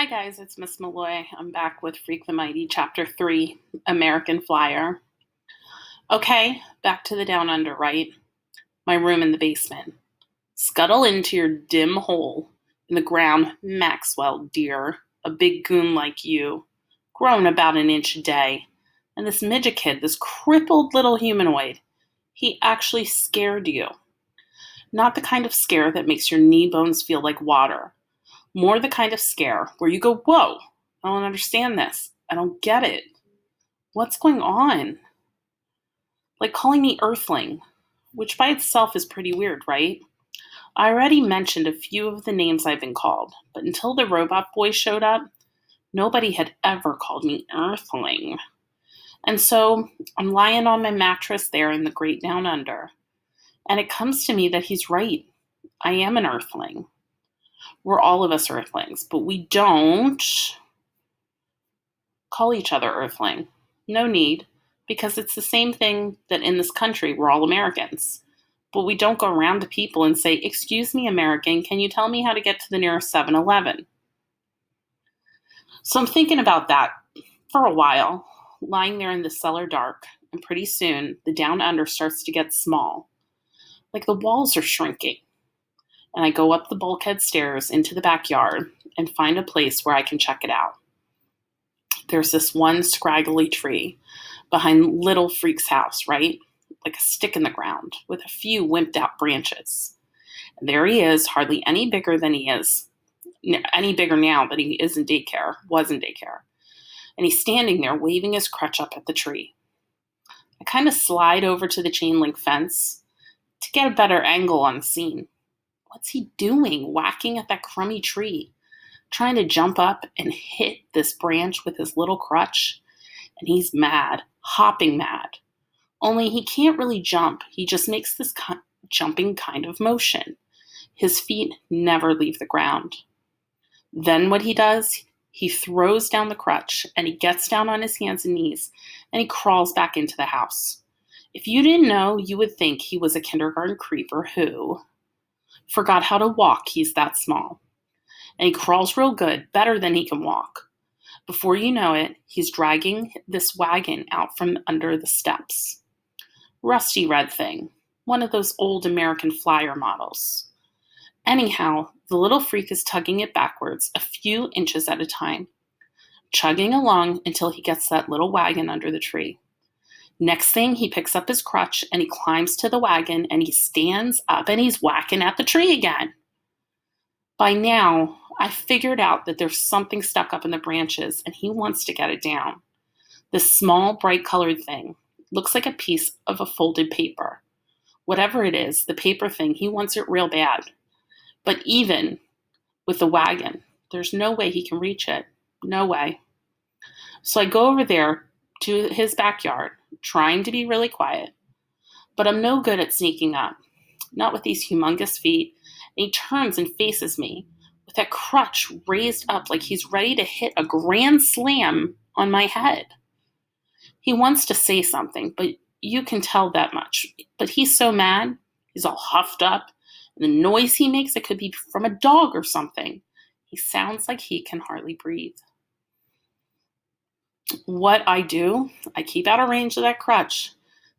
Hi guys, it's Miss Malloy. I'm back with Freak the Mighty, Chapter 3, American Flyer. Okay, back to the Down Under, right? My room in the basement. Scuttle into your dim hole in the ground, Maxwell, dear. A big goon like you, grown about an inch a day. And this midget kid, this crippled little humanoid, he actually scared you. Not the kind of scare that makes your knee bones feel like water. More the kind of scare where you go, whoa, I don't understand this. I don't get it. What's going on? Like calling me Earthling, which by itself is pretty weird, right? I already mentioned a few of the names I've been called, but until the robot boy showed up, nobody had ever called me Earthling. And so I'm lying on my mattress there in the great Down Under, and it comes to me that he's right. I am an Earthling. We're all of us Earthlings, but we don't call each other Earthling. No need, because it's the same thing that in this country we're all Americans. But we don't go around to people and say, "Excuse me, American, can you tell me how to get to the nearest 7-Eleven?" So I'm thinking about that for a while, lying there in the cellar dark, and pretty soon the Down Under starts to get small. Like the walls are shrinking. And I go up the bulkhead stairs into the backyard and find a place where I can check it out. There's this one scraggly tree behind Little Freak's house, right? Like a stick in the ground with a few wimped out branches. And there he is, hardly any bigger than he is, any bigger now that he is in daycare, was in daycare. And he's standing there waving his crutch up at the tree. I kind of slide over to the chain link fence to get a better angle on the scene. What's he doing, whacking at that crummy tree, trying to jump up and hit this branch with his little crutch? And he's mad, hopping mad. Only he can't really jump. He just makes this jumping kind of motion. His feet never leave the ground. Then what he does, he throws down the crutch and he gets down on his hands and knees and he crawls back into the house. If you didn't know, you would think he was a kindergarten creeper who forgot how to walk. He's that small. And he crawls real good, better than he can walk. Before you know it, he's dragging this wagon out from under the steps. Rusty red thing, one of those old American Flyer models. Anyhow, the little freak is tugging it backwards a few inches at a time, chugging along until he gets that little wagon under the tree. Next thing, he picks up his crutch and he climbs to the wagon and he stands up and he's whacking at the tree again. By now, I figured out that there's something stuck up in the branches and he wants to get it down. This small, bright colored thing looks like a piece of a folded paper. Whatever it is, the paper thing, he wants it real bad. But even with the wagon, there's no way he can reach it. No way. So I go over there to his backyard, trying to be really quiet, but I'm no good at sneaking up, not with these humongous feet, and he turns and faces me with that crutch raised up like he's ready to hit a grand slam on my head. He wants to say something, but you can tell that much. But he's so mad, he's all huffed up, and the noise he makes, it could be from a dog or something. He sounds like he can hardly breathe. What I do, I keep out of range of that crutch,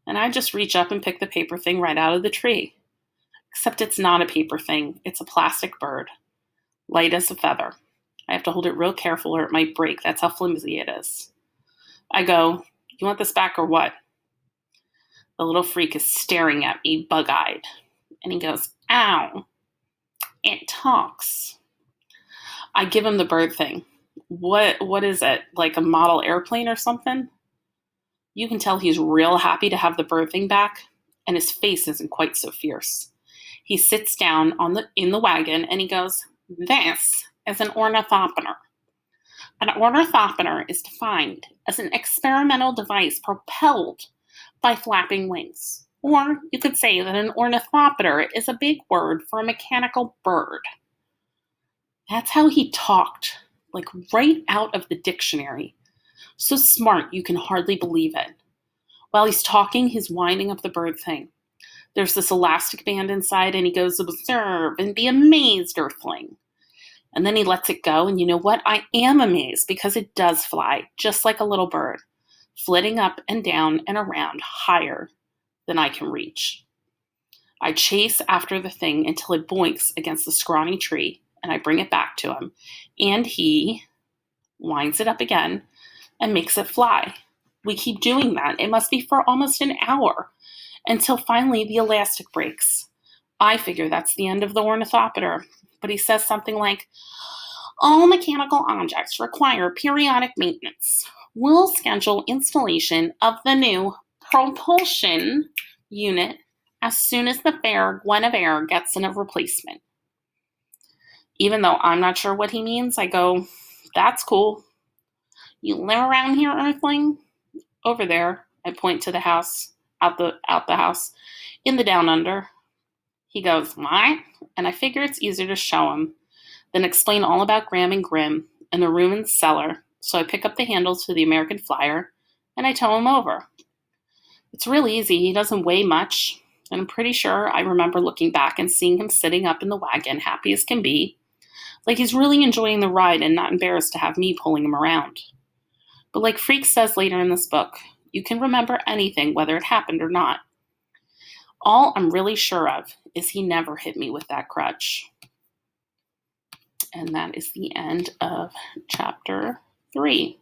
and I just reach up and pick the paper thing right out of the tree. Except it's not a paper thing, it's a plastic bird, light as a feather. I have to hold it real careful or it might break, that's how flimsy it is. I go, "You want this back or what?" The little freak is staring at me, bug-eyed, and he goes, "Ow, it talks." I give him the bird thing. What is it? Like a model airplane or something? You can tell he's real happy to have the bird thing back, and his face isn't quite so fierce. He sits down in the wagon and he goes, "This is an ornithopter. An ornithopter is defined as an experimental device propelled by flapping wings. Or you could say that an ornithopter is a big word for a mechanical bird." That's how he talked, like right out of the dictionary. So smart you can hardly believe it. While he's talking, he's winding up the bird thing. There's this elastic band inside and he goes, "Observe and be amazed, Earthling." And then he lets it go, and you know what? I am amazed because it does fly, just like a little bird, flitting up and down and around higher than I can reach. I chase after the thing until it boinks against the scrawny tree, and I bring it back to him, and he winds it up again and makes it fly. We keep doing that. It must be for almost an hour until finally the elastic breaks. I figure that's the end of the ornithopter, but he says something like, all mechanical objects require periodic maintenance. We'll schedule installation of the new propulsion unit as soon as the fair Guinevere gets in a replacement. Even though I'm not sure what he means, I go, that's cool. You live around here, Earthling? Over there, I point to the house, out the house, in the down under. He goes, what? And I figure it's easier to show him than explain all about Graham and Grimm and the room in the cellar. So I pick up the handles to the American Flyer and I tow him over. It's real easy. He doesn't weigh much. And I'm pretty sure I remember looking back and seeing him sitting up in the wagon, happy as can be, like he's really enjoying the ride and not embarrassed to have me pulling him around. But like Freak says later in this book, you can remember anything, whether it happened or not. All I'm really sure of is he never hit me with that crutch. And that is the end of chapter 3.